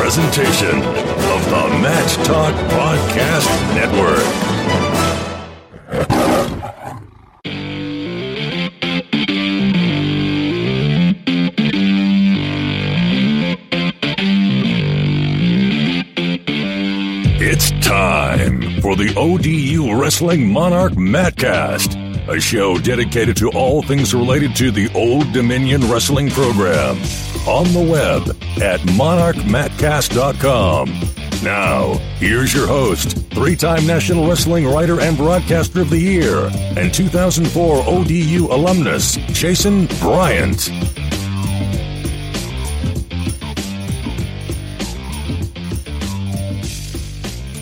presentation of the Match Talk Podcast Network. It's time for the ODU Wrestling Monarch Mattcast, a show dedicated to all things related to the Old Dominion Wrestling program. On the web at monarchmattcast.com. Now, here's your host, three-time National Wrestling Writer and Broadcaster of the Year, and 2004 ODU alumnus, Jason Bryant.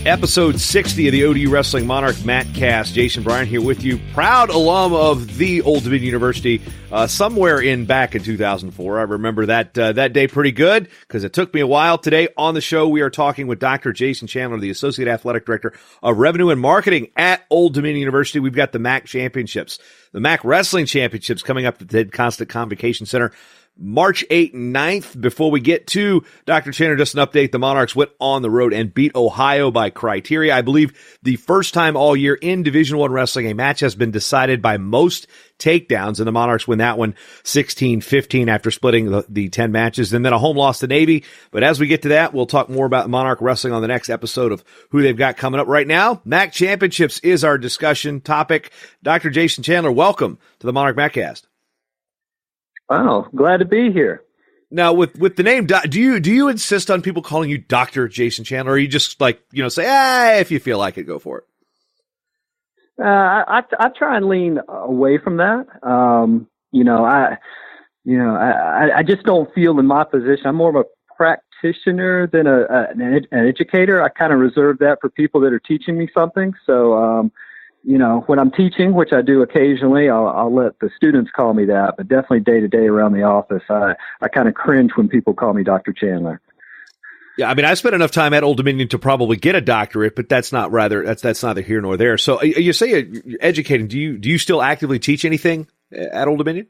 Episode 60 of the ODU Wrestling Monarch Mattcast. Jason Bryant here with you. Proud alum of the Old Dominion University, somewhere back in 2004. I remember that day pretty good because it took me a while. Today on the show, we are talking with Dr. Jason Chandler, the Associate Athletic Director of Revenue and Marketing at Old Dominion University. We've got the MAC Championships, the MAC Wrestling Championships coming up at the Constant Convocation Center March 8th and 9th. Before we get to Dr. Chandler, just an update. The Monarchs went on the road and beat Ohio by criteria. I believe the first time all year in Division I wrestling, a match has been decided by most takedowns, and the Monarchs win that one 16-15 after splitting the 10 matches, and then a home loss to Navy. But as we get to that, we'll talk more about Monarch Wrestling on the next episode of who they've got coming up. Right now, MAC Championships is our discussion topic. Dr. Jason Chandler, welcome to the Monarch Mattcast. Wow, glad to be here. Now, with the name, do you insist on people calling you Dr. Jason Chandler, or you just say, if you feel like it, go for it? I try and lean away from that. I just don't feel in my position. I'm more of a practitioner than an educator. I kind of reserve that for people that are teaching me something. So, when I'm teaching, which I do occasionally, I'll let the students call me that, but definitely day to day around the office, I kind of cringe when people call me Dr. Chandler. Yeah, I mean, I spent enough time at Old Dominion to probably get a doctorate, but that's neither here nor there. So you say you're educating. Do you still actively teach anything at Old Dominion?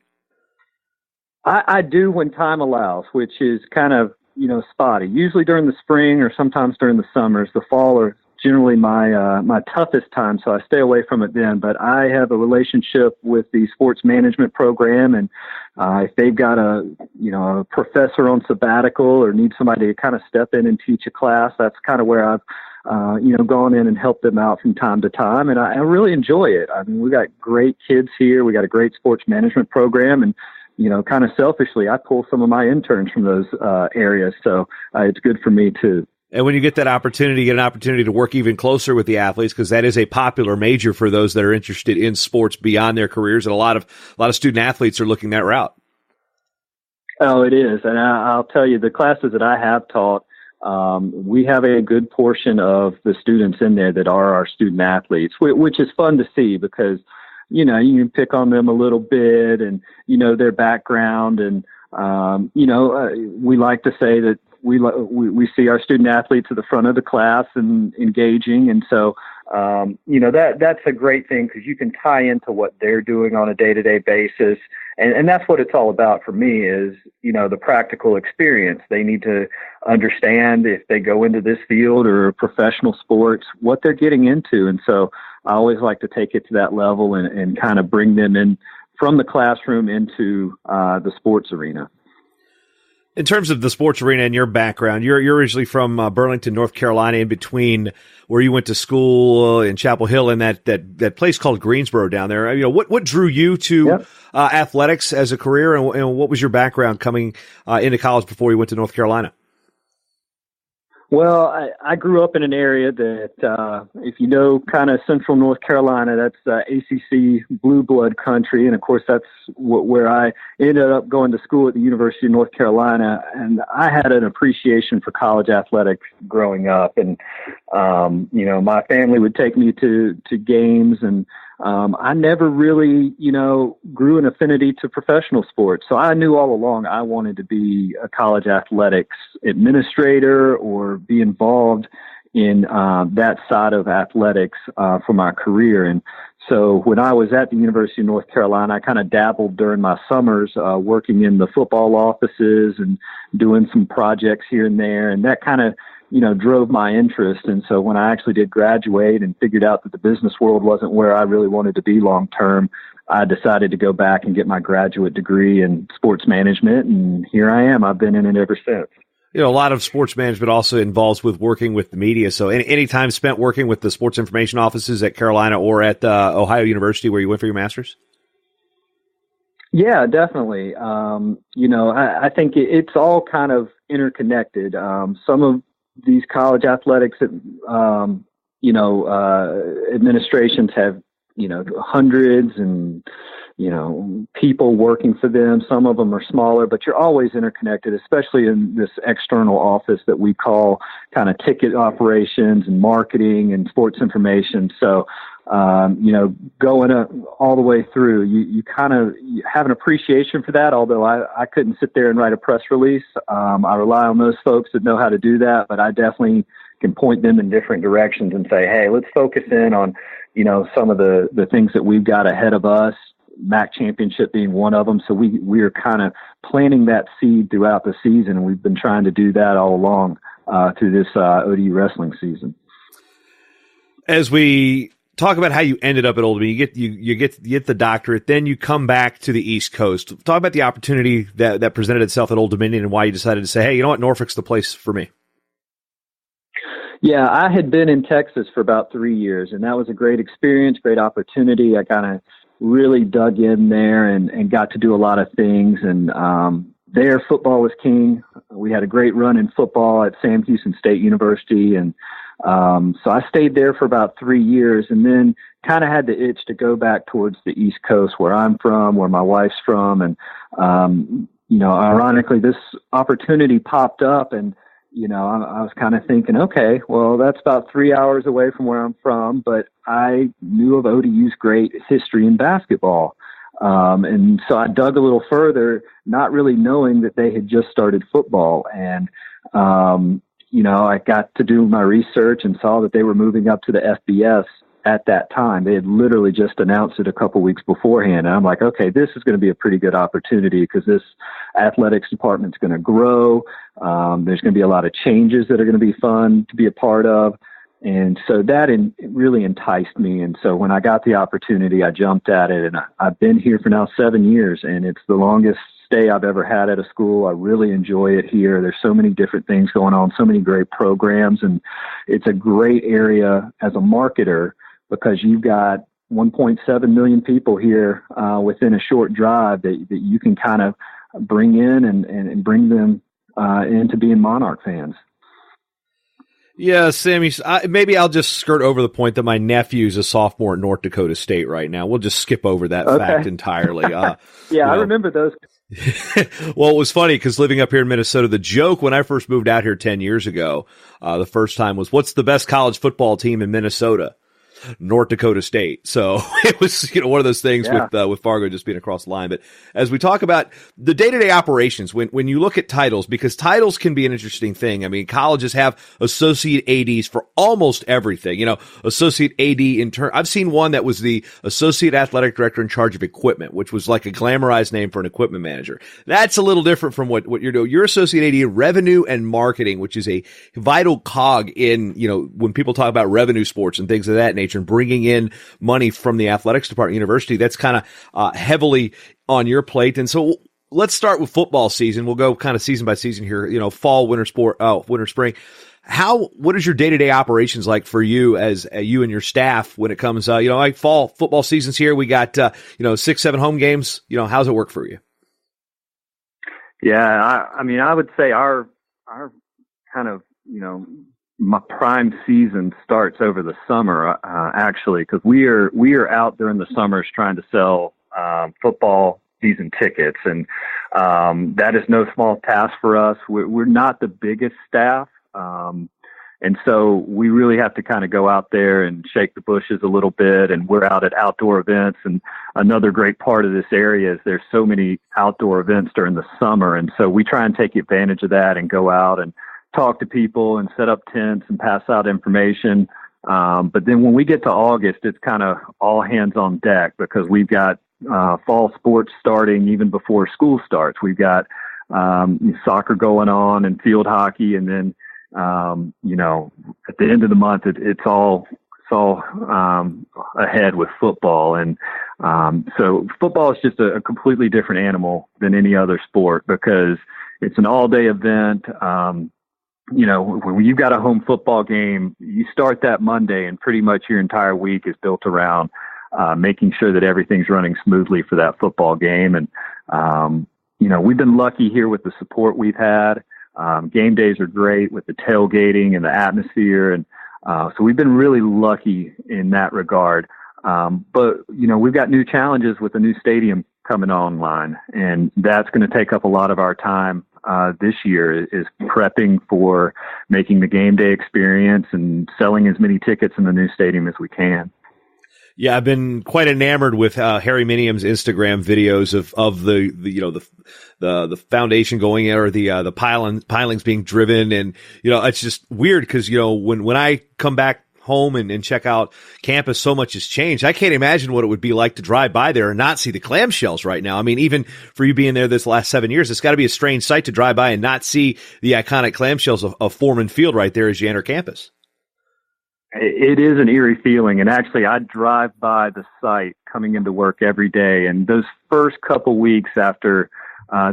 I do when time allows, which is kind of, spotty. Usually during the spring or sometimes during the summers. The fall are generally my toughest time, so I stay away from it then. But I have a relationship with the sports management program, and if they've got a professor on sabbatical or need somebody to kind of step in and teach a class, that's kind of where I've gone in and helped them out from time to time, and I really enjoy it. I mean, we got great kids here. We got a great sports management program, and kind of selfishly, I pull some of my interns from those areas, so it's good for me too. And when you get that opportunity, you get an opportunity to work even closer with the athletes, because that is a popular major for those that are interested in sports beyond their careers, and a lot of student athletes are looking that route. Oh, it is, and I'll tell you, the classes that I have taught, we have a good portion of the students in there that are our student athletes, which is fun to see because you can pick on them a little bit and their background, and we like to say that we see our student athletes at the front of the class and engaging. And so, that's a great thing because you can tie into what they're doing on a day-to-day basis. And that's what it's all about for me is, the practical experience. They need to understand if they go into this field or professional sports, what they're getting into. And so I always like to take it to that level and kind of bring them in from the classroom into the sports arena. In terms of the sports arena and your background, you're originally from Burlington, North Carolina, in between where you went to school in Chapel Hill and that place called Greensboro down there. What drew you to athletics as a career, and what was your background coming into college before you went to North Carolina? Well, I grew up in an area that, if kind of central North Carolina, that's ACC blue blood country. And of course, that's where I ended up going to school at the University of North Carolina. And I had an appreciation for college athletics growing up. And, my family would take me to games, and I never really, grew an affinity to professional sports. So I knew all along I wanted to be a college athletics administrator or be involved in that side of athletics for my career. And so when I was at the University of North Carolina, I kind of dabbled during my summers working in the football offices and doing some projects here and there. And that kind of, drove my interest. And so when I actually did graduate and figured out that the business world wasn't where I really wanted to be long term, I decided to go back and get my graduate degree in sports management. And here I am. I've been in it ever since. A lot of sports management also involves with working with the media. So any time spent working with the sports information offices at Carolina or at Ohio University where you went for your master's? Yeah, definitely. I think it's all kind of interconnected. Some of these college athletics, administrations have, hundreds and, people working for them. Some of them are smaller, but you're always interconnected, especially in this external office that we call kind of ticket operations and marketing and sports information. So, going all the way through, you kind of have an appreciation for that. Although I couldn't sit there and write a press release. I rely on those folks that know how to do that, but I definitely can point them in different directions and say, hey, let's focus in on, some of the things that we've got ahead of us, MAC championship being one of them. So we are kind of planting that seed throughout the season. And we've been trying to do that all along through this ODU wrestling season. As we talk about how you ended up at Old Dominion, you get the doctorate, then you come back to the East Coast. Talk about the opportunity that presented itself at Old Dominion and why you decided to say, hey, you know what, Norfolk's the place for me. Yeah, I had been in Texas for about 3 years, and that was a great experience, great opportunity. I kind of really dug in there and got to do a lot of things. And there, football was king. We had a great run in football at Sam Houston State University. And so I stayed there for about 3 years and then kind of had the itch to go back towards the East Coast where I'm from, where my wife's from. And, ironically, this opportunity popped up and, I was kind of thinking, okay, well, that's about 3 hours away from where I'm from, but I knew of ODU's great history in basketball. And so I dug a little further, not really knowing that they had just started football. And, I got to do my research and saw that they were moving up to the FBS at that time. They had literally just announced it a couple weeks beforehand. And I'm like, okay, this is going to be a pretty good opportunity because this athletics department is going to grow. There's going to be a lot of changes that are going to be fun to be a part of. And so that really enticed me. And so when I got the opportunity, I jumped at it. And I've been here for now 7 years, and it's the longest stay I've ever had at a school. I really enjoy it here. There's so many different things going on, so many great programs. And it's a great area as a marketer because you've got 1.7 million people here within a short drive that you can kind of bring in and bring them into being Monarch fans. Yeah, Sammy, maybe I'll just skirt over the point that my nephew's a sophomore at North Dakota State right now. We'll just skip over that fact entirely. Yeah, I remember those. Well, it was funny because living up here in Minnesota, the joke when I first moved out here 10 years ago, the first time was, what's the best college football team in Minnesota? North Dakota State. So it was, one of those things with Fargo just being across the line. But as we talk about the day-to-day operations, when you look at titles, because titles can be an interesting thing. I mean, colleges have associate ADs for almost everything, associate AD in turn. I've seen one that was the associate athletic director in charge of equipment, which was like a glamorized name for an equipment manager. That's a little different from what you're doing. You're associate AD in revenue and marketing, which is a vital cog in, when people talk about revenue sports and things of that nature, and bringing in money from the athletics department university, that's kind of heavily on your plate. And so let's start with football season. We'll go kind of season by season here, fall, winter, spring. What is your day-to-day operations like for you as you and your staff when it comes, like fall football season's here. We got, 6-7 home games. How's it work for you? Yeah. I would say our kind of, my prime season starts over the summer, actually, because we are out during the summers trying to sell football season tickets, and that is no small task for us. We're not the biggest staff, and so we really have to kind of go out there and shake the bushes a little bit. And we're out at outdoor events, and another great part of this area is there's so many outdoor events during the summer, and so we try and take advantage of that and go out and talk to people and set up tents and pass out information. But then when we get to August, it's kind of all hands on deck because we've got fall sports starting even before school starts. We've got soccer going on and field hockey, and then at the end of the month, it's all ahead with football. And so football is just a completely different animal than any other sport because it's an all-day event. When you've got a home football game, you start that Monday and pretty much your entire week is built around making sure that everything's running smoothly for that football game. And, we've been lucky here with the support we've had. Game days are great with the tailgating and the atmosphere. And so we've been really lucky in that regard. But we've got new challenges with the new stadium coming online, and that's going to take up a lot of our time this year is prepping for making the game day experience and selling as many tickets in the new stadium as we can. Yeah, I've been quite enamored with Harry Miniam's Instagram videos of the foundation going in, or the pilings being driven, and it's just weird because when I come back home and check out campus, so much has changed. I can't imagine what it would be like to drive by there and not see the clamshells right now. I mean, even for you being there this last 7 years, it's got to be a strange sight to drive by and not see the iconic clamshells of Foreman Field right there as you enter campus. It is an eerie feeling. And actually, I drive by the site coming into work every day. And those first couple weeks after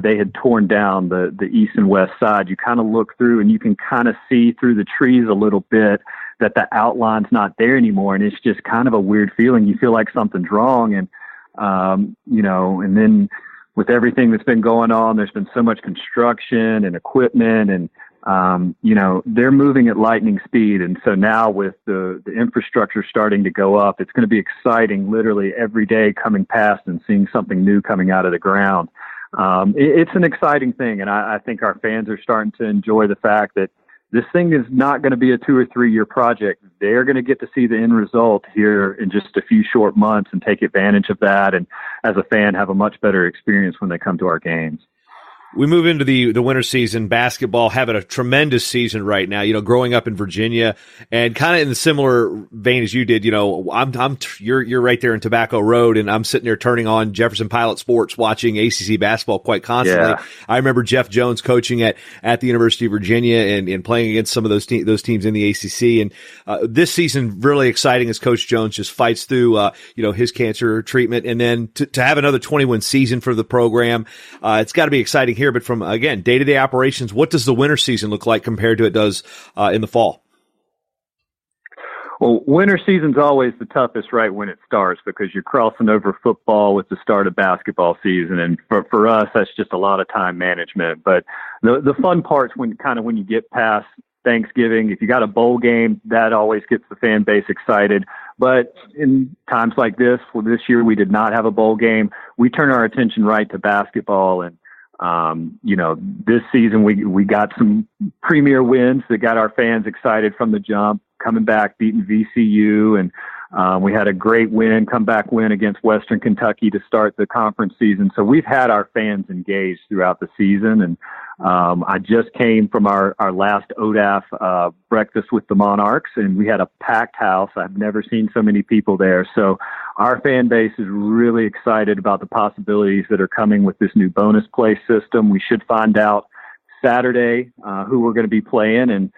they had torn down the east and west side, you kind of look through and you can kind of see through the trees a little bit that the outline's not there anymore. And it's just kind of a weird feeling. You feel like something's wrong. And, and then with everything that's been going on, there's been so much construction and equipment and, they're moving at lightning speed. And so now with the infrastructure starting to go up, it's going to be exciting literally every day coming past and seeing something new coming out of the ground. It's an exciting thing. And I think our fans are starting to enjoy the fact that this thing is not going to be a 2 or 3 year project. They're going to get to see the end result here in just a few short months and take advantage of that. And as a fan, have a much better experience when they come to our games. We move into the winter season. Basketball having a tremendous season right now. Growing up in Virginia, and kind of in the similar vein as you did. You're right there in Tobacco Road, and I'm sitting there turning on Jefferson Pilot Sports, watching ACC basketball quite constantly. Yeah. I remember Jeff Jones coaching at the University of Virginia and playing against some of those teams in the ACC. And this season really exciting as Coach Jones just fights through his cancer treatment, and then to have another 20-win season for the program. It's got to be exciting here. But from, again, day-to-day operations, what does the winter season look like compared to it does in the fall? Well, winter season's always the toughest right when it starts because you're crossing over football with the start of basketball season. And for us, that's just a lot of time management. But the fun part's when you get past Thanksgiving. If you got a bowl game, that always gets the fan base excited. But in times like this, this year we did not have a bowl game. We turn our attention right to basketball. And this season we got some premier wins that got our fans excited from the jump, coming back, beating VCU. And we had a great comeback win against Western Kentucky to start the conference season. So we've had our fans engaged throughout the season. And I just came from our last ODAF breakfast with the Monarchs, and we had a packed house. I've never seen so many people there. So our fan base is really excited about the possibilities that are coming with this new bonus play system. We should find out Saturday who we're going to be playing, and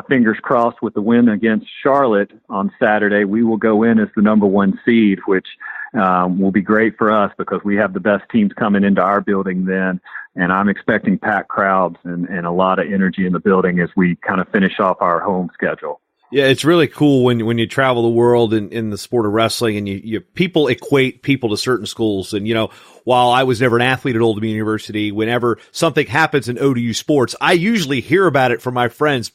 fingers crossed with the win against Charlotte on Saturday, we will go in as the number 1 seed, which will be great for us because we have the best teams coming into our building then. And I'm expecting packed crowds and a lot of energy in the building as we kind of finish off our home schedule. Yeah, it's really cool when you travel the world in the sport of wrestling, and you people equate people to certain schools. And, while I was never an athlete at Old Dominion University, whenever something happens in ODU sports, I usually hear about it from my friends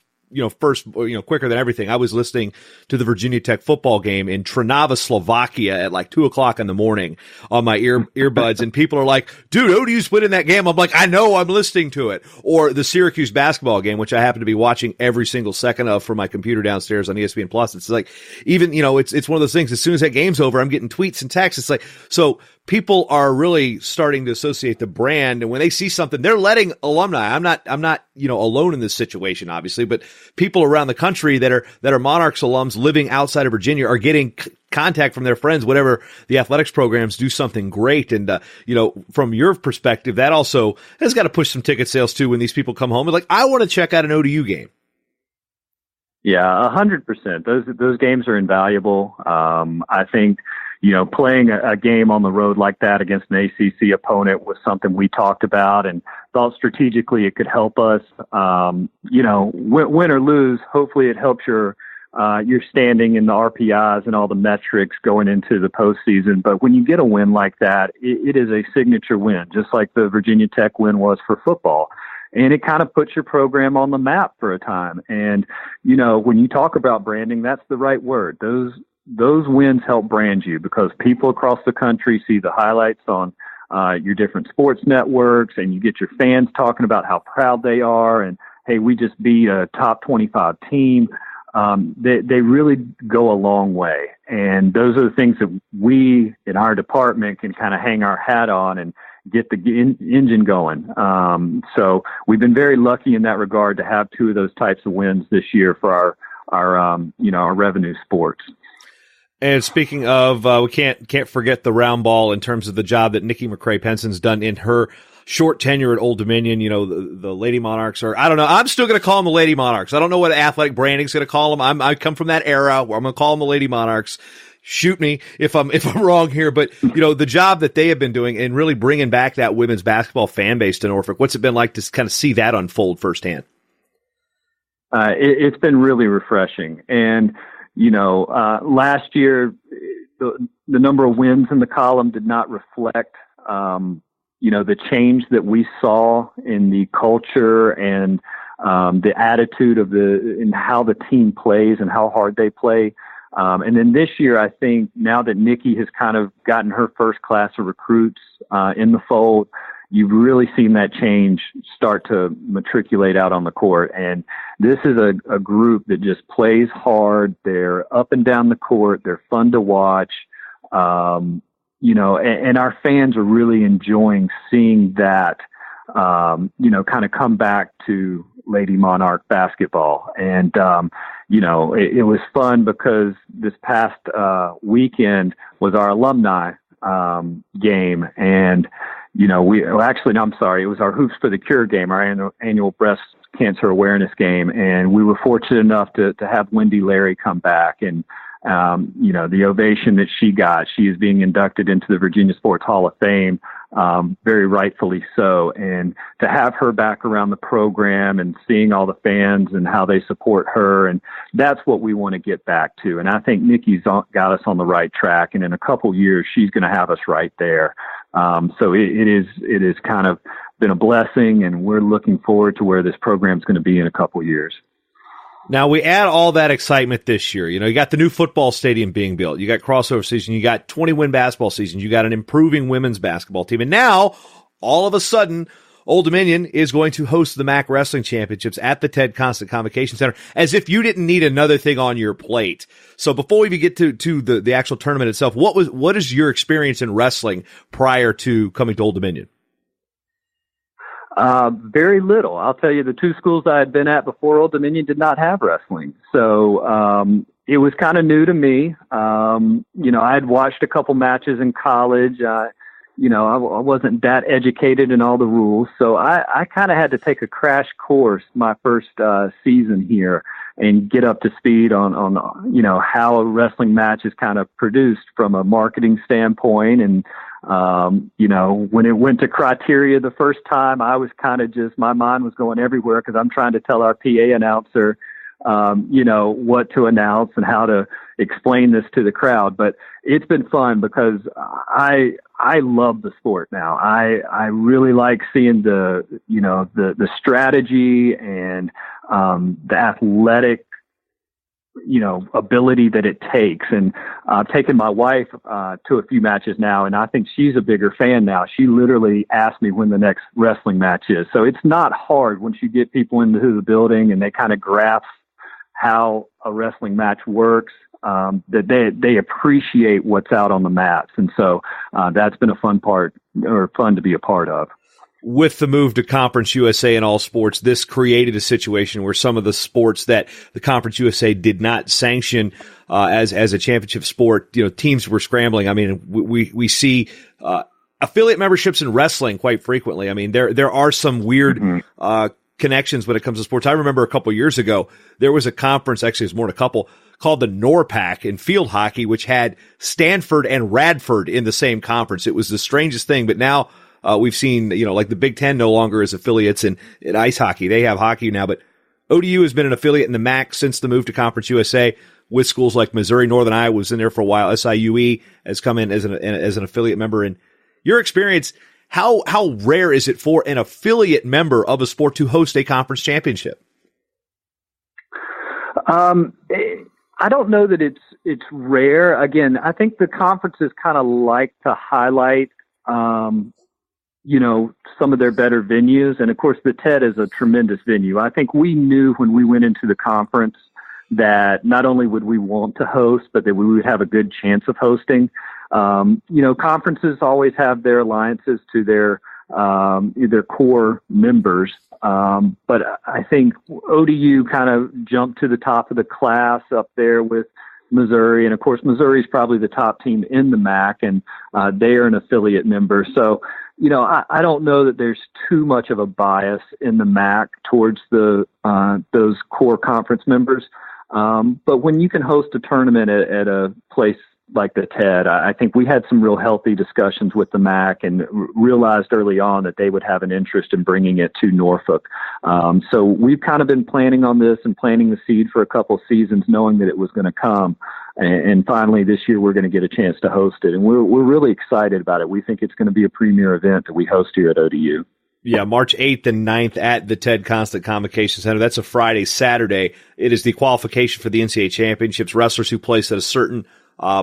first, quicker than everything. I was listening to the Virginia Tech football game in Trnava, Slovakia at like 2:00 in the morning on my earbuds. And people are like, dude, ODU's winning that game. I'm like, I know, I'm listening to it. Or the Syracuse basketball game, which I happen to be watching every single second of from my computer downstairs on ESPN Plus. It's like, even, it's one of those things. As soon as that game's over, I'm getting tweets and texts. It's like, so people are really starting to associate the brand. And when they see something, they're letting alumni. I'm not, alone in this situation, obviously, but people around the country that are Monarchs alums living outside of Virginia are getting contact from their friends, whatever the athletics programs do something great. And, from your perspective, that also has got to push some ticket sales too when these people come home and like, I want to check out an ODU game. Yeah, 100%. Those games are invaluable. I think, playing a game on the road like that against an ACC opponent was something we talked about and thought strategically it could help us. Win or lose, hopefully it helps your standing in the RPIs and all the metrics going into the postseason. But when you get a win like that, it is a signature win, just like the Virginia Tech win was for football. And it kind of puts your program on the map for a time. And, when you talk about branding, that's the right word. Those wins help brand you because people across the country see the highlights on your different sports networks, and you get your fans talking about how proud they are. And, hey, we just beat a top 25 team. They really go a long way. And those are the things that we in our department can kind of hang our hat on and get the engine going. So we've been very lucky in that regard to have two of those types of wins this year for our revenue sports. And speaking of, we can't forget the round ball in terms of the job that Nikki McCray-Penson's done in her short tenure at Old Dominion. The Lady Monarchs are, I don't know, I'm still going to call them the Lady Monarchs. I don't know what athletic branding's going to call them. I come from that era where I'm going to call them the Lady Monarchs. Shoot me if I'm wrong here, but the job that they have been doing and really bringing back that women's basketball fan base to Norfolk. What's it been like to kind of see that unfold firsthand? It's been really refreshing. And, last year, the number of wins in the column did not reflect, the change that we saw in the culture and the attitude in how the team plays and how hard they play. And then this year, I think now that Nikki has kind of gotten her first class of recruits in the fold, you've really seen that change start to matriculate out on the court. And this is a group that just plays hard. They're up and down the court. They're fun to watch. And our fans are really enjoying seeing that, kind of come back to Lady Monarch basketball. And, it was fun because this past weekend was our alumni game. And, it was our Hoops for the Cure game, our annual breast cancer awareness game. And we were fortunate enough to have Wendy Larry come back. And, the ovation that she got, she is being inducted into the Virginia Sports Hall of Fame, very rightfully so. And to have her back around the program and seeing all the fans and how they support her, and that's what we want to get back to. And I think Nikki's got us on the right track. And in a couple years, she's going to have us right there. So it is kind of been a blessing, and we're looking forward to where this program's going to be in a couple years. Now, we add all that excitement this year. You got the new football stadium being built. You got crossover season. You got 20-win basketball season. You got an improving women's basketball team. And now, all of a sudden, Old Dominion is going to host the MAC Wrestling Championships at the Ted Constant Convocation Center, as if you didn't need another thing on your plate. So before we even get to the actual tournament itself, what is your experience in wrestling prior to coming to Old Dominion? Very little. I'll tell you, the two schools I had been at before Old Dominion did not have wrestling. So, it was kind of new to me. I had watched a couple matches in college. I wasn't that educated in all the rules. So I kind of had to take a crash course my first, season here and get up to speed on, how a wrestling match is kind of produced from a marketing standpoint. And, when it went to criteria the first time, I was kind of my mind was going everywhere because I'm trying to tell our PA announcer, what to announce and how to explain this to the crowd. But it's been fun because I love the sport now. I really like seeing the strategy and, the athletic, ability that it takes. And I've taken my wife to a few matches now, and I think she's a bigger fan now. She literally asked me when the next wrestling match is. So it's not hard once you get people into the building and they kind of grasp how a wrestling match works. that they appreciate what's out on the mats. And so that's been a fun to be a part of. With the move to Conference USA in all sports, this created a situation where some of the sports that the Conference USA did not sanction as a championship sport, teams were scrambling. I mean, we see affiliate memberships in wrestling quite frequently. I mean, there are some weird connections when it comes to sports. I remember a couple years ago, there was a conference, actually it was more than a couple, called the NORPAC in field hockey, which had Stanford and Radford in the same conference. It was the strangest thing, but now we've seen, like the Big Ten no longer is affiliates in ice hockey. They have hockey now, but ODU has been an affiliate in the MAC since the move to Conference USA with schools like Missouri. Northern Iowa was in there for a while. SIUE has come in as an affiliate member. In your experience, how rare is it for an affiliate member of a sport to host a conference championship? I don't know that it's rare. Again, I think the conferences kind of like to highlight some of their better venues. And of course, the TED is a tremendous venue. I think we knew when we went into the conference that not only would we want to host, but that we would have a good chance of hosting. Conferences always have their alliances to their core members. But I think ODU kind of jumped to the top of the class up there with Missouri. And of course, Missouri is probably the top team in the MAC, and they are an affiliate member. So, I don't know that there's too much of a bias in the MAC towards those core conference members. But when you can host a tournament at a place like the TED, I think we had some real healthy discussions with the MAC and realized early on that they would have an interest in bringing it to Norfolk. So we've kind of been planning on this and planting the seed for a couple of seasons, knowing that it was going to come. And finally, this year, we're going to get a chance to host it. And we're really excited about it. We think it's going to be a premier event that we host here at ODU. Yeah, March 8th and 9th at the TED Constant Convocation Center. That's a Friday, Saturday. It is the qualification for the NCAA championships. Wrestlers who place at a certain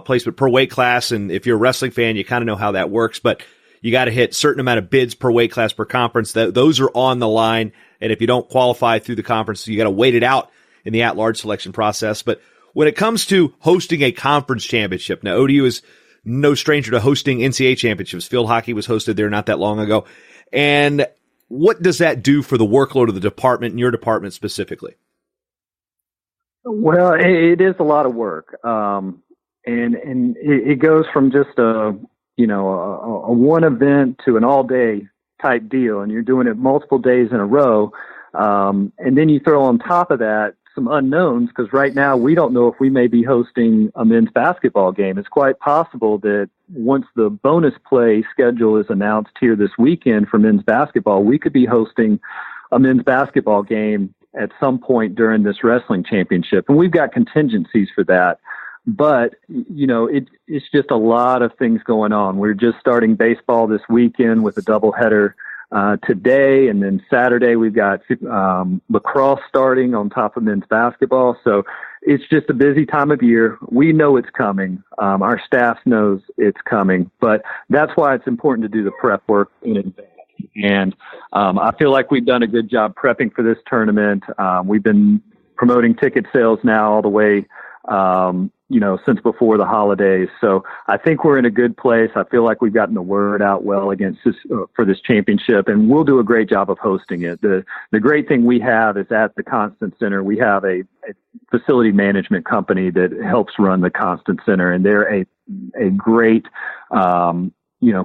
placement per weight class. And if you're a wrestling fan, you kind of know how that works, but you got to hit certain amount of bids per weight class per conference. Those are on the line. And if you don't qualify through the conference, you got to wait it out in the at-large selection process. But when it comes to hosting a conference championship, now ODU is no stranger to hosting NCAA championships. Field hockey was hosted there not that long ago. And what does that do for the workload of the department and your department specifically? Well, it is a lot of work. And it goes from just a one event to an all day type deal, and you're doing it multiple days in a row. And then you throw on top of that some unknowns, because right now we don't know if we may be hosting a men's basketball game. It's quite possible that once the bonus play schedule is announced here this weekend for men's basketball, we could be hosting a men's basketball game at some point during this wrestling championship. And we've got contingencies for that. But, it's just a lot of things going on. We're just starting baseball this weekend with a doubleheader today, and then Saturday we've got lacrosse starting on top of men's basketball. So it's just a busy time of year. We know it's coming. Our staff knows it's coming, but that's why it's important to do the prep work in advance. And I feel like we've done a good job prepping for this tournament. We've been promoting ticket sales now all the way since before the holidays. So I think we're in a good place. I feel like we've gotten the word out well against this, for this championship, and we'll do a great job of hosting it. The great thing we have is at the Constant Center, we have a facility management company that helps run the Constant Center, and they're a great,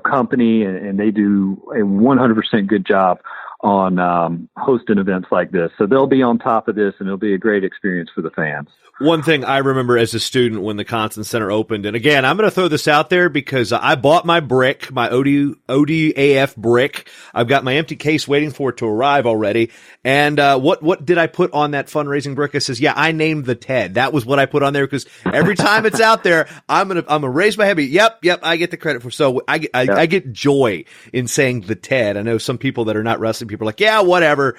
company, and they do a 100% good job on hosting events like this. So they'll be on top of this, and it'll be a great experience for the fans. One thing I remember as a student when the Constant Center opened, and again, I'm going to throw this out there because I bought my brick, my ODAF brick. I've got my empty case waiting for it to arrive already. And what did I put on that fundraising brick? It says, yeah, I named the TED. That was what I put on there, because every time it's out there, I'm gonna raise my hand. Yep, I get the credit for. So I get joy in saying the TED. I know some people that are not wrestling people are like, yeah, whatever.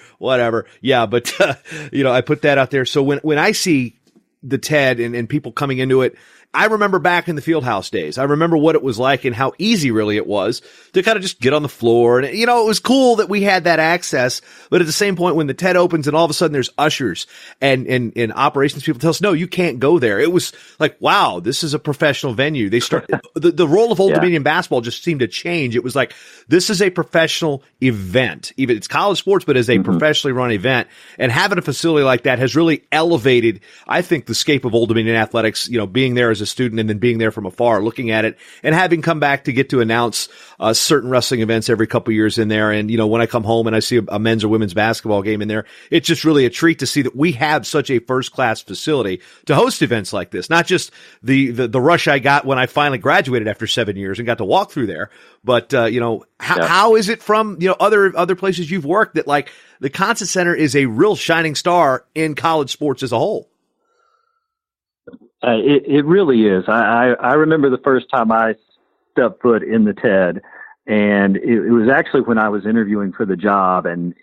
Yeah, but I put that out there. So when I see the TED and people coming into it I remember back in the Fieldhouse days. I remember what it was like and how easy really it was to kind of just get on the floor. And, it was cool that we had that access. But at the same point, when the TED opens and all of a sudden there's ushers and operations people tell us, no, you can't go there. It was like, wow, this is a professional venue. They start the role of Old Dominion basketball just seemed to change. It was like, this is a professional event. Even it's college sports, but as a professionally run event, and having a facility like that has really elevated, I think, the scape of Old Dominion athletics, being there as a student and then being there from afar, looking at it and having come back to get to announce certain wrestling events every couple of years in there. And, when I come home and I see a men's or women's basketball game in there, it's just really a treat to see that we have such a first class facility to host events like this. Not just the rush I got when I finally graduated after 7 years and got to walk through there, but, how is it from, other places you've worked that like the Concert Center is a real shining star in college sports as a whole? It really is. I remember the first time I stepped foot in the TED, and it was actually when I was interviewing for the job, and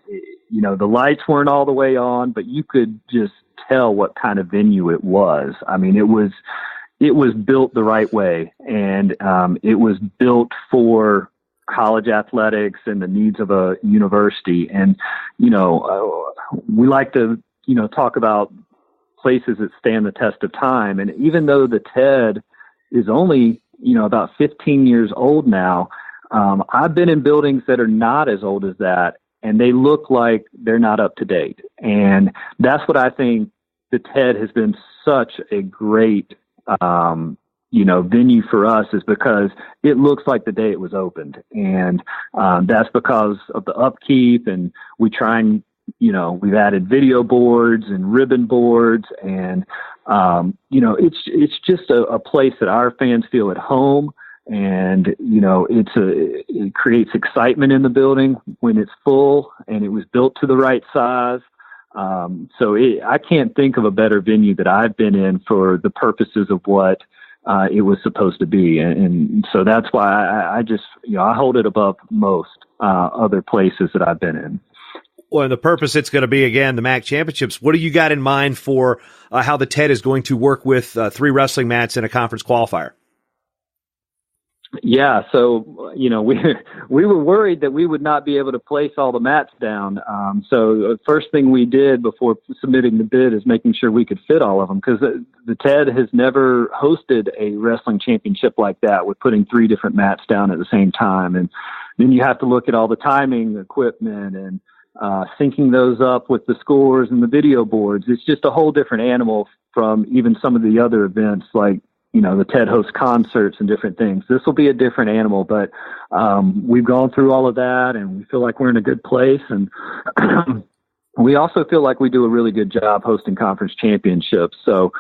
the lights weren't all the way on, but you could just tell what kind of venue it was. I mean, it was built the right way, and it was built for college athletics and the needs of a university. And we like to talk about places that stand the test of time. And even though the TED is only, about 15 years old now, I've been in buildings that are not as old as that, and they look like they're not up to date. And that's what I think the TED has been such a great, venue for us, is because it looks like the day it was opened. And that's because of the upkeep, and we try and we've added video boards and ribbon boards, and, it's just a place that our fans feel at home. And, it creates excitement in the building when it's full, and it was built to the right size. I can't think of a better venue that I've been in for the purposes of what it was supposed to be. And so that's why I just, I hold it above most other places that I've been in. Well, and the purpose it's going to be, again, the MAC championships. What do you got in mind for how the TED is going to work with 3 wrestling mats and a conference qualifier? Yeah, so we were worried that we would not be able to place all the mats down. So the first thing we did before submitting the bid is making sure we could fit all of them, because the TED has never hosted a wrestling championship like that, with putting 3 different mats down at the same time. And then you have to look at all the timing equipment and syncing those up with the scores and the video boards. It's just a whole different animal from even some of the other events, like, the TED hosts concerts and different things. This will be a different animal, but we've gone through all of that, and we feel like we're in a good place. And we also feel like we do a really good job hosting conference championships. So,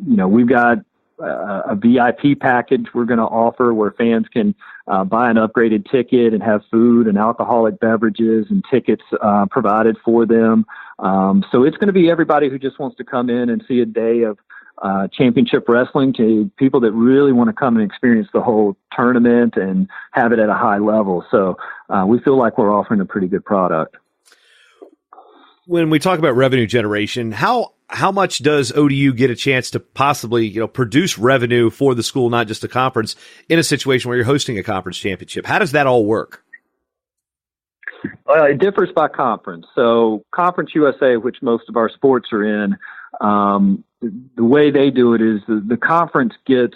we've got a VIP package we're going to offer, where fans can buy an upgraded ticket and have food and alcoholic beverages and tickets provided for them. So it's going to be everybody who just wants to come in and see a day of championship wrestling, to people that really want to come and experience the whole tournament and have it at a high level. So we feel like we're offering a pretty good product. When we talk about revenue generation, how much does ODU get a chance to possibly, produce revenue for the school, not just a conference, in a situation where you're hosting a conference championship? How does that all work? It differs by conference. So Conference USA, which most of our sports are in, the way they do it is the conference gets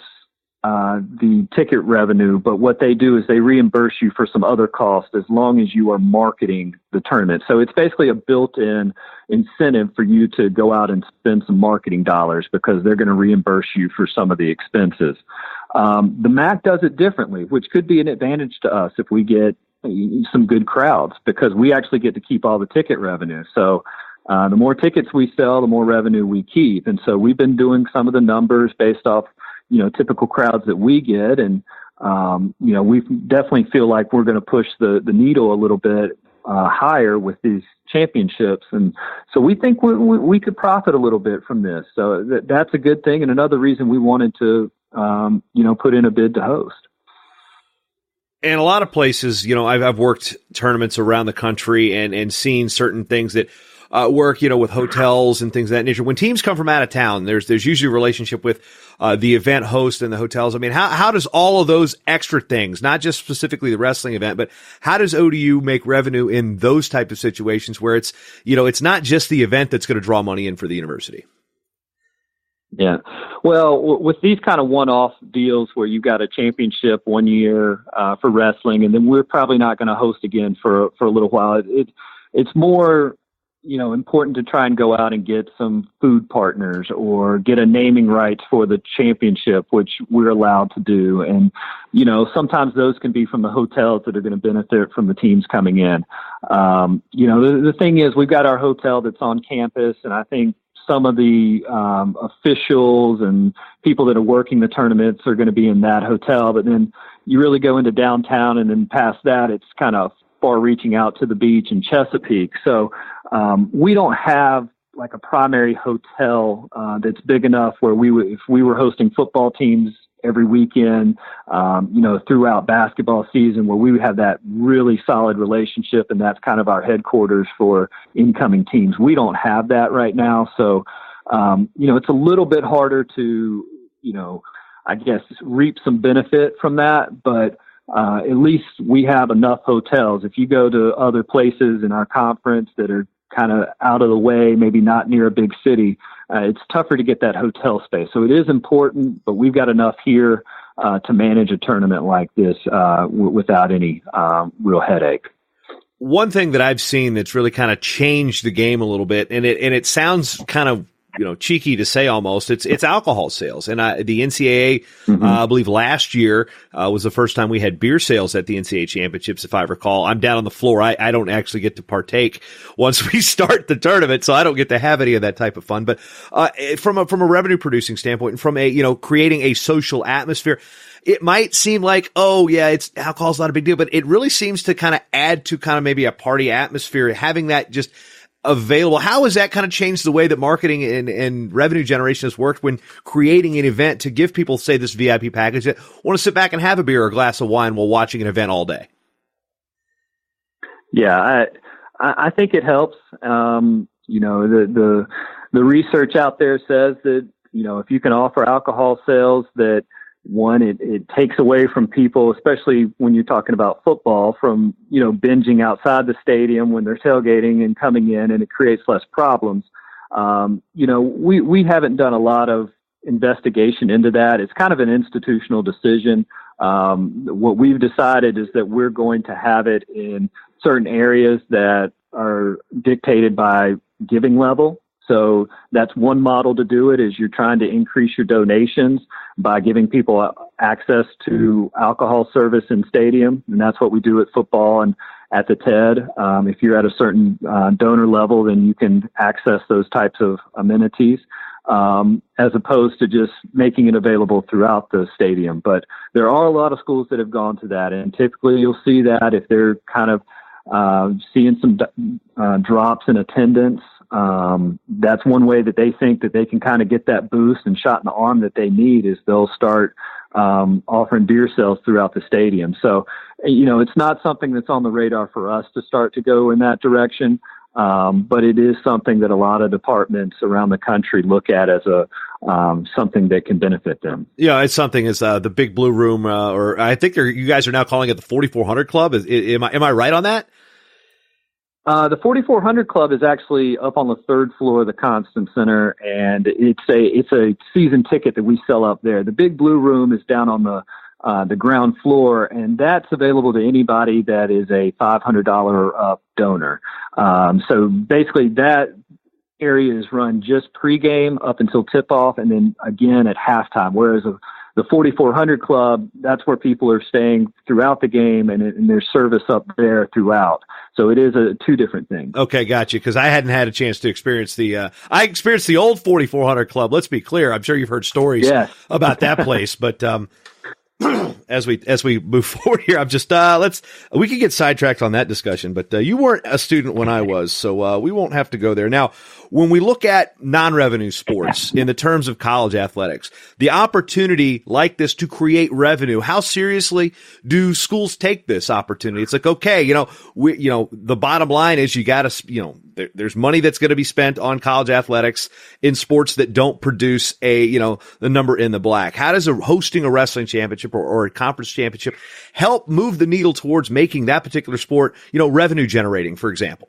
the ticket revenue, but what they do is they reimburse you for some other costs as long as you are marketing the tournament. So it's basically a built-in incentive for you to go out and spend some marketing dollars, because they're going to reimburse you for some of the expenses. The MAC does it differently, which could be an advantage to us if we get some good crowds, because we actually get to keep all the ticket revenue. So the more tickets we sell, the more revenue we keep. And so we've been doing some of the numbers based off, typical crowds that we get. And, we definitely feel like we're going to push the needle a little bit higher with these championships. And so we think we could profit a little bit from this. So that's a good thing. And another reason we wanted to, put in a bid to host. And a lot of places, I've worked tournaments around the country and seen certain things that work, with hotels and things of that nature. When teams come from out of town, there's usually a relationship with the event host and the hotels. I mean, how does all of those extra things, not just specifically the wrestling event, but how does ODU make revenue in those type of situations where it's, it's not just the event that's going to draw money in for the university? Yeah. Well, with these kind of one-off deals where you've got a championship one year for wrestling, and then we're probably not going to host again for a little while, it's more, important to try and go out and get some food partners or get a naming rights for the championship, which we're allowed to do. And, sometimes those can be from the hotels that are going to benefit from the teams coming in. The thing is, we've got our hotel that's on campus, and I think some of the officials and people that are working the tournaments are going to be in that hotel. But then you really go into downtown, and then past that, it's kind of far reaching out to the beach in Chesapeake. So we don't have like a primary hotel that's big enough where if we were hosting football teams every weekend, throughout basketball season, where we would have that really solid relationship, and that's kind of our headquarters for incoming teams. We don't have that right now. So, it's a little bit harder to, I guess, reap some benefit from that, but at least we have enough hotels. If you go to other places in our conference that are kind of out of the way, maybe not near a big city, it's tougher to get that hotel space. So it is important, but we've got enough here to manage a tournament like this without any real headache. One thing that I've seen that's really kind of changed the game a little bit, and it sounds kind of cheeky to say almost, it's alcohol sales. And the NCAA, I believe last year was the first time we had beer sales at the NCAA championships, if I recall. I'm down on the floor. I don't actually get to partake once we start the tournament, so I don't get to have any of that type of fun. But from a revenue producing standpoint, and from a creating a social atmosphere, it might seem like, oh yeah, alcohol's not a big deal, but it really seems to kind of add to kind of maybe a party atmosphere, having that just available. How has that kind of changed the way that marketing and revenue generation has worked when creating an event to give people, say, this VIP package that want to sit back and have a beer or a glass of wine while watching an event all day? Yeah, I think it helps. The research out there says that, if you can offer alcohol sales, that one, it takes away from people, especially when you're talking about football, from, binging outside the stadium when they're tailgating and coming in, and it creates less problems. We haven't done a lot of investigation into that. It's kind of an institutional decision. What we've decided is that we're going to have it in certain areas that are dictated by giving level. So that's one model to do it, is you're trying to increase your donations by giving people access to alcohol service in stadium. And that's what we do at football and at the TED. If you're at a certain donor level, then you can access those types of amenities, as opposed to just making it available throughout the stadium. But there are a lot of schools that have gone to that. And typically you'll see that if they're kind of seeing some drops in attendance, that's one way that they think that they can kind of get that boost and shot in the arm that they need, is they'll start offering beer sales throughout the stadium. So, it's not something that's on the radar for us to start to go in that direction, but it is something that a lot of departments around the country look at as something that can benefit them. Yeah, it's something as the Big Blue Room, or I think you guys are now calling it the 4400 Club. Am I right on that? The 4400 Club is actually up on the third floor of the Constant Center, and it's a season ticket that we sell up there. The Big Blue Room is down on the ground floor, and that's available to anybody that is a $500 or up donor. So basically that area is run just pregame up until tip-off, and then again at halftime, whereas the 4400 Club, that's where people are staying throughout the game, and there's service up there throughout. So it is two different things. Okay, gotcha. Because I hadn't had a chance to experience I experienced the old 4400 Club. Let's be clear. I'm sure you've heard stories about that place, but as we move forward here, I'm just we could get sidetracked on that discussion. But you weren't a student when I was, so we won't have to go there now. when we look at non-revenue sports in the terms of college athletics, the opportunity like this to create revenue, how seriously do schools take this opportunity? It's like, okay, the bottom line is you got to, there's money that's going to be spent on college athletics in sports that don't produce the number in the black. How does hosting a wrestling championship or a conference championship help move the needle towards making that particular sport, revenue generating, for example?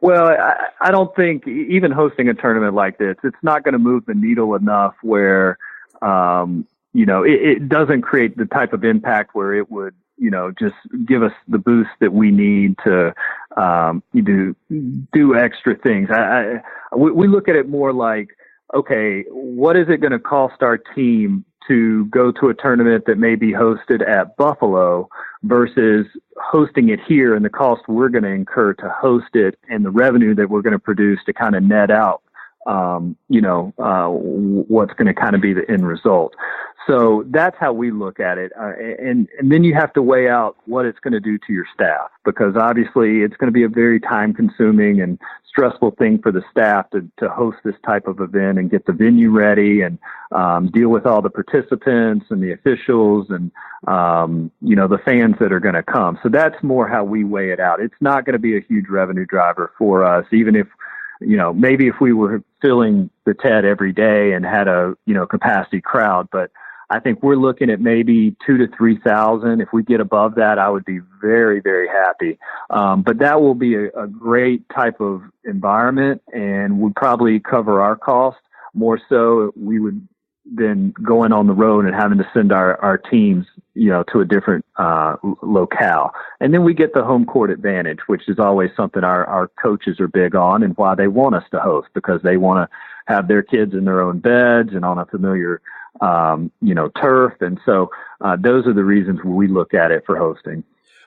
Well, I don't think even hosting a tournament like this, it's not going to move the needle enough where, it doesn't create the type of impact where it would, just give us the boost that we need to do extra things. We look at it more like, okay, what is it going to cost our team to go to a tournament that may be hosted at Buffalo versus hosting it here, and the cost we're going to incur to host it and the revenue that we're going to produce to kind of net out, what's going to kind of be the end result. So that's how we look at it. And then you have to weigh out what it's going to do to your staff, because obviously it's going to be a very time consuming and stressful thing for the staff to host this type of event and get the venue ready and deal with all the participants and the officials and, the fans that are going to come. So that's more how we weigh it out. It's not going to be a huge revenue driver for us, even if, maybe if we were filling the TED every day and had a, capacity crowd, but I think we're looking at maybe 2,000 to 3,000. If we get above that, I would be very, very happy. But that will be a great type of environment and would probably cover our cost more so. We would then going on the road and having to send our teams, to a different locale. And then we get the home court advantage, which is always something our coaches are big on and why they want us to host, because they want to have their kids in their own beds and on a familiar turf. And so those are the reasons we look at it for hosting.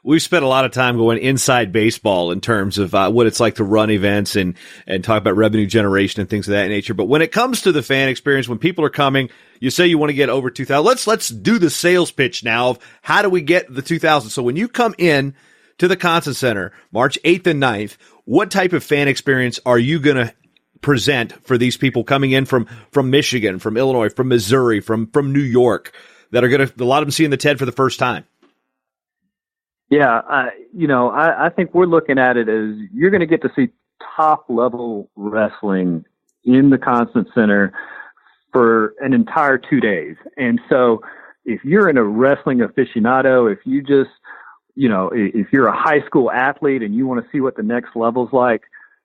We've spent a lot of time going inside baseball in terms of what it's like to run events and talk about revenue generation and things of that nature. But when it comes to the fan experience, when people are coming, you say you want to get over 2,000. Let's do the sales pitch now of how do we get the 2,000. So when you come in to the Conson Center, March 8th and 9th, what type of fan experience are you going to present for these people coming in from Michigan, from Illinois, from Missouri, from New York, that are going to, a lot of them seeing the TED for the first time? Yeah, I think we're looking at it as you're going to get to see top level wrestling in the Conson Center for an entire 2 days. And so if you're in a wrestling aficionado, if you just, if you're a high school athlete and you want to see what the next level's like,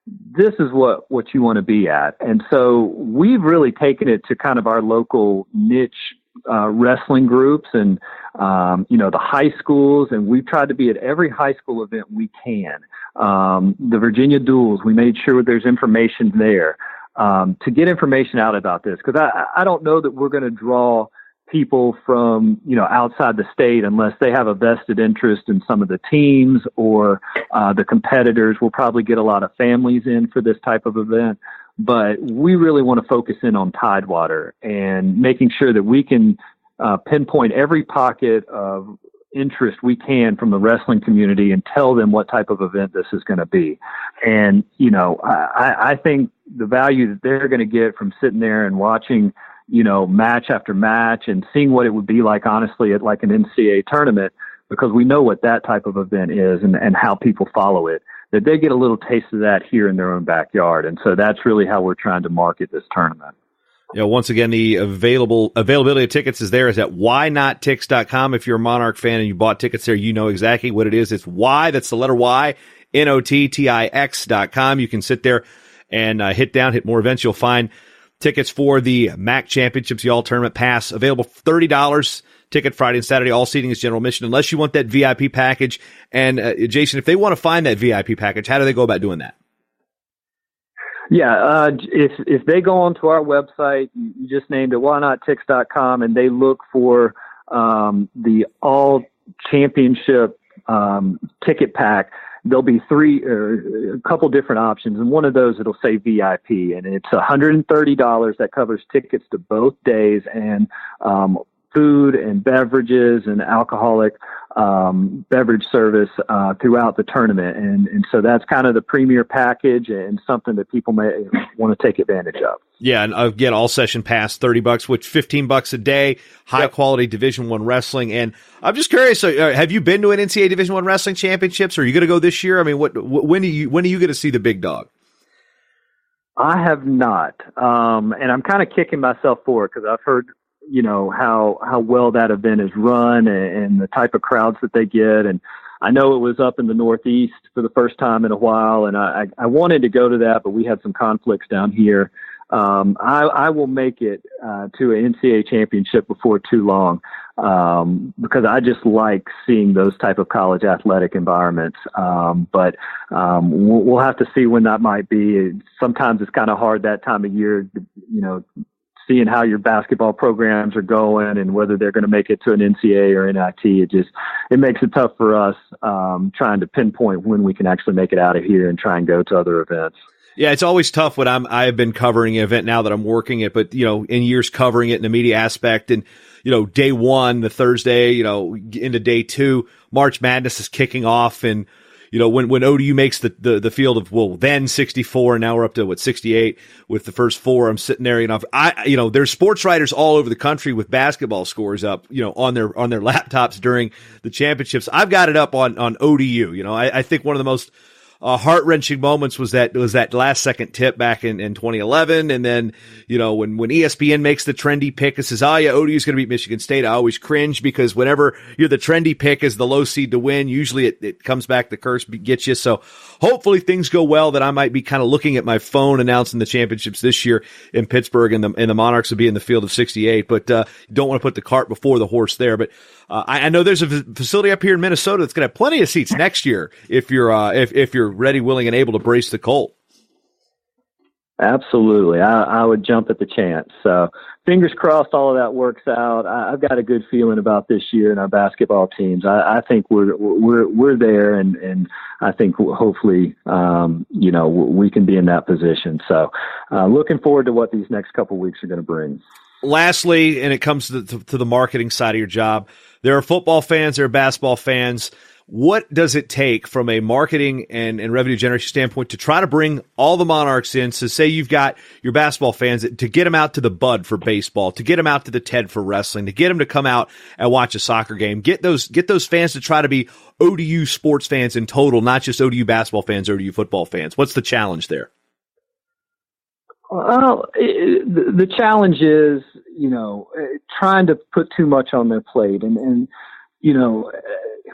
this is what you want to be at. And so we've really taken it to kind of our local niche wrestling groups and, the high schools. And we've tried to be at every high school event we can. The Virginia Duels, we made sure there's information there to get information out about this. Because I don't know that we're going to draw people from, outside the state unless they have a vested interest in some of the teams or the competitors. We'll probably get a lot of families in for this type of event. But we really want to focus in on Tidewater and making sure that we can pinpoint every pocket of interest we can from the wrestling community and tell them what type of event this is going to be. And, I think the value that they're going to get from sitting there and watching, match after match and seeing what it would be like, honestly, at like an NCAA tournament, because we know what that type of event is and how people follow it, that they get a little taste of that here in their own backyard. And so that's really how we're trying to market this tournament. Once again, the availability of tickets is at whynottix.com. If you're a Monarch fan and you bought tickets there, you know exactly what it is. It's Y, that's the letter Y, NOTTIX.com. You can sit there and hit more events. You'll find tickets for the MAC Championships, the All Tournament Pass, available $30. Ticket Friday and Saturday. All seating is general admission, unless you want that VIP package. And Jason, if they want to find that VIP package, how do they go about doing that? Yeah, if they go onto our website, you just named it, whynottix.com, and they look for the All Championship ticket pack, there'll be a couple different options, and one of those it'll say VIP, and it's $130 that covers tickets to both days and food and beverages and alcoholic beverage service throughout the tournament. And so that's kind of the premier package and something that people may want to take advantage of. Yeah, and again, all session pass, $30, which $15 a day, high quality Division I wrestling. And I'm just curious, have you been to an NCAA Division I wrestling championships? Or are you going to go this year? I mean, when are you going to see the big dog? I have not, and I'm kind of kicking myself for it because I've heard, how well that event is run and the type of crowds that they get. And I know it was up in the Northeast for the first time in a while, and I wanted to go to that, but we had some conflicts down here. I will make it to an NCAA championship before too long because I just like seeing those type of college athletic environments. But we'll have to see when that might be. Sometimes it's kind of hard that time of year, seeing how your basketball programs are going and whether they're going to make it to an NCAA or NIT. It makes it tough for us trying to pinpoint when we can actually make it out of here and try and go to other events. Yeah, it's always tough when I've been covering an event now that I'm working it, but in years covering it in the media aspect and day one, the Thursday, into day two, March Madness is kicking off, and when ODU makes the field of then 64 and now we're up to 68 with the first four, I'm sitting there, there's sports writers all over the country with basketball scores up, on their laptops during the championships. I've got it up on ODU. I think one of the most heart-wrenching moments was that last second tip back in 2011. And then, when ESPN makes the trendy pick and says, ODU is going to beat Michigan State, I always cringe because whenever you're the trendy pick as the low seed to win, usually it comes back, the curse gets you. So hopefully things go well that I might be kind of looking at my phone announcing the championships this year in Pittsburgh and the Monarchs will be in the field of 68, but don't want to put the cart before the horse there. But I know there's a facility up here in Minnesota that's going to have plenty of seats next year if you're ready, willing, and able to brace the colt. Absolutely. I would jump at the chance. So fingers crossed all of that works out. I've got a good feeling about this year and our basketball teams. I think we're there, and I think hopefully, we can be in that position. So looking forward to what these next couple of weeks are going to bring. Lastly, and it comes to the marketing side of your job, there are football fans, there are basketball fans. What does it take from a marketing and revenue generation standpoint to try to bring all the Monarchs in? So say you've got your basketball fans, to get them out to the Bud for baseball, to get them out to the Ted for wrestling, to get them to come out and watch a soccer game, get those fans to try to be ODU sports fans in total, not just ODU basketball fans, ODU football fans. What's the challenge there? Well, the challenge is, trying to put too much on their plate. And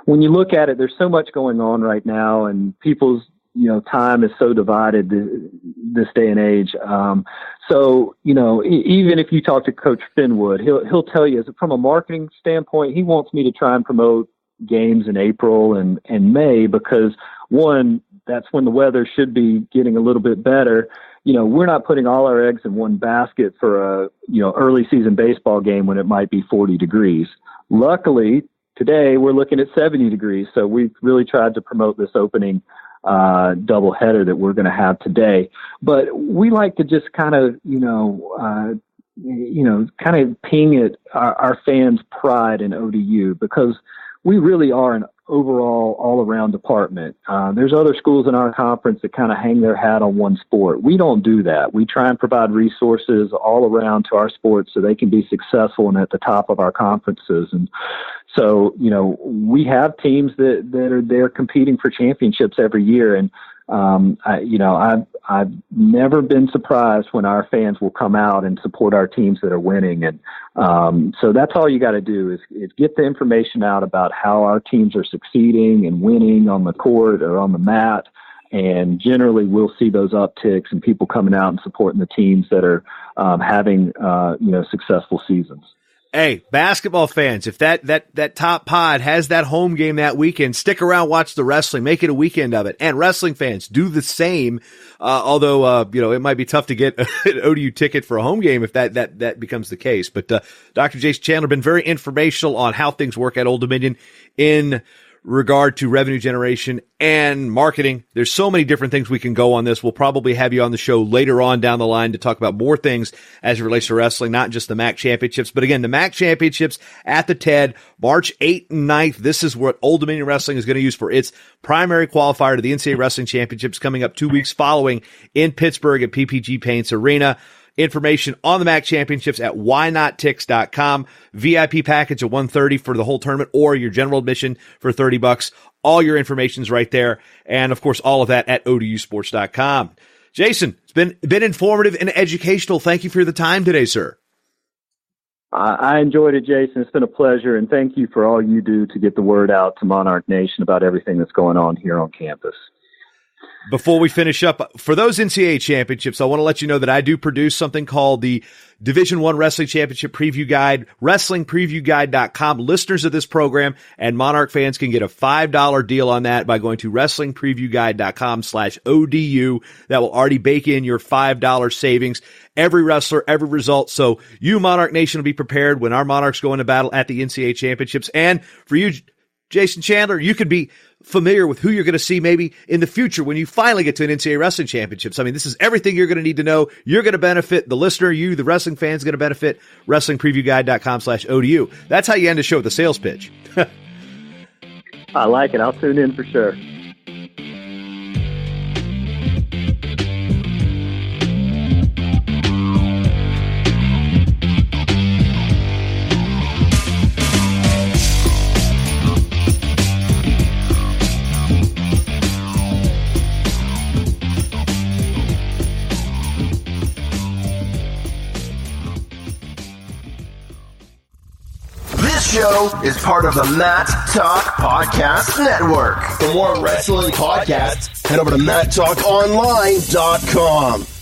when you look at it, there's so much going on right now, and people's, time is so divided this day and age. So, even if you talk to Coach Finwood, he'll tell you, from a marketing standpoint, he wants me to try and promote games in April and May because, one, that's when the weather should be getting a little bit better. We're not putting all our eggs in one basket for a, early season baseball game when it might be 40 degrees. Luckily, today we're looking at 70 degrees. So we've really tried to promote this opening doubleheader that we're going to have today. But we like to just kind of, kind of ping at our fans' pride in ODU because we really are an overall all-around department. There's other schools in our conference that kind of hang their hat on one sport. We don't do that. We try and provide resources all around to our sports so they can be successful and at the top of our conferences. And so, we have teams that are there competing for championships every year. And I've never been surprised when our fans will come out and support our teams that are winning. And so that's all you got to do is get the information out about how our teams are succeeding and winning on the court or on the mat. And generally we'll see those upticks and people coming out and supporting the teams that are having, successful seasons. Hey, basketball fans, if that top pod has that home game that weekend, stick around, watch the wrestling, make it a weekend of it. And wrestling fans, do the same. Although, it might be tough to get an ODU ticket for a home game if that becomes the case. But, Dr. Jason Chandler been very informational on how things work at Old Dominion in regard to revenue generation and marketing. There's so many different things we can go on this. We'll probably have you on the show later on down the line to talk about more things as it relates to wrestling, not just the MAC championships, but again, the MAC championships at the TED, March 8th and 9th. This is what Old Dominion Wrestling is going to use for its primary qualifier to the NCAA Wrestling Championships coming up 2 weeks following in Pittsburgh at PPG Paints Arena. Information on the MAC championships at whynottix.com. VIP package of $130 for the whole tournament, or your general admission for $30. All your information's right there. And of course, all of that at ODUsports.com. Jason, it's been informative and educational. Thank you for the time today, sir. I enjoyed it, Jason. It's been a pleasure. And thank you for all you do to get the word out to Monarch Nation about everything that's going on here on campus. Before we finish up, for those NCAA championships, I want to let you know that I do produce something called the Division I Wrestling Championship Preview Guide, WrestlingPreviewGuide.com. Listeners of this program and Monarch fans can get a $5 deal on that by going to WrestlingPreviewGuide.com/ODU. That will already bake in your $5 savings. Every wrestler, every result. So you, Monarch Nation, will be prepared when our Monarchs go into battle at the NCAA championships. And for you, Jason Chandler, you could be familiar with who you're going to see maybe in the future when you finally get to an NCAA Wrestling Championships. I mean, this is everything you're going to need to know. You're going to benefit. The listener, you, the wrestling fans, going to benefit. WrestlingPreviewGuide.com/ODU. That's how you end the show with a sales pitch. I like it. I'll tune in for sure. This show is part of the Matt Talk Podcast Network. For more wrestling podcasts, head over to MattTalkOnline.com.